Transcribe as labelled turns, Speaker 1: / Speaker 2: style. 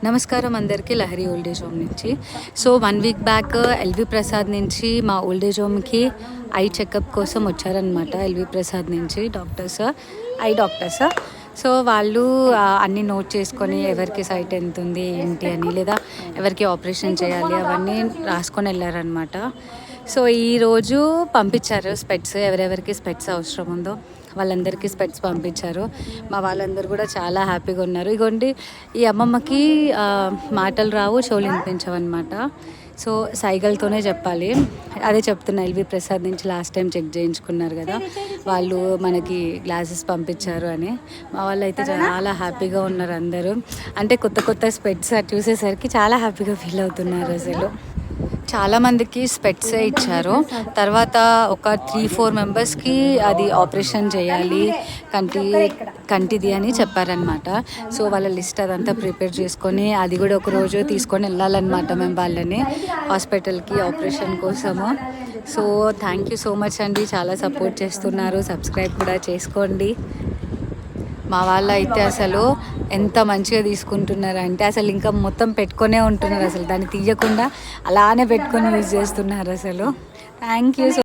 Speaker 1: నమస్కారం అందరికీ, Lahari old age home నుంచి. So 1 week back LV Prasad నుంచి మా ఓల్డేజ్ హోమ్కి ఐ చెకప్ కోసం వచ్చారనమాట. ఎల్వి ప్రసాద్ నుంచి ఐ డాక్టర్స్. సో వాళ్ళు అన్నీ నోట్ చేసుకొని ఎవరికి సైట్ ఎంత ఉంది ఏంటి అని, లేదా ఎవరికి ఆపరేషన్ చేయాలి అవన్నీ రాసుకొని వెళ్ళారనమాట. సో ఈరోజు పంపించారు స్పెట్స్, ఎవరెవరికి స్పెట్స్ అవసరం ఉందో వాళ్ళందరికీ స్పెట్స్ పంపించారు. మా వాళ్ళందరూ కూడా చాలా హ్యాపీగా ఉన్నారు. ఇగోండి, ఈ అమ్మమ్మకి మాటలు రావు, చెవులు వినిపించవన్నమాట. సో సైగలతోనే చెప్పాలి. అదే చెప్తున్నా, ఎల్వి ప్రసాద్ నుంచి లాస్ట్ టైం చెక్ చేయించుకున్నారు కదా, వాళ్ళు మనకి గ్లాసెస్ పంపించారు అని. మా వాళ్ళు అయితే చాలా హ్యాపీగా ఉన్నారు అందరూ. అంటే కొత్త కొత్త స్పెట్స్ చూసేసరికి చాలా హ్యాపీగా ఫీల్ అవుతున్నారు. అసలు చాలామందికి స్పెట్సే ఇచ్చారు. తర్వాత ఒక 3-4 మెంబర్స్కి అది ఆపరేషన్ చేయాలి కంటిది అని చెప్పారనమాట. సో వాళ్ళ లిస్ట్ అదంతా ప్రిపేర్ చేసుకొని అది కూడా ఒక రోజు తీసుకొని వెళ్ళాలన్నమాట మేము వాళ్ళని హాస్పిటల్కి ఆపరేషన్ కోసము. So thank you so much అండి, చాలా సపోర్ట్ చేస్తున్నారు. సబ్స్క్రైబ్ కూడా చేసుకోండి. మా వాళ్ళు అయితే అసలు ఎంత మంచిగా తీసుకుంటున్నారు అంటే, అసలు ఇంకా మొత్తం పెట్టుకొనే ఉంటున్నారు. అసలు దాన్ని తీయకుండా అలానే పెట్టుకొని యూజ్ చేస్తున్నారు. అసలు థ్యాంక్ యూ.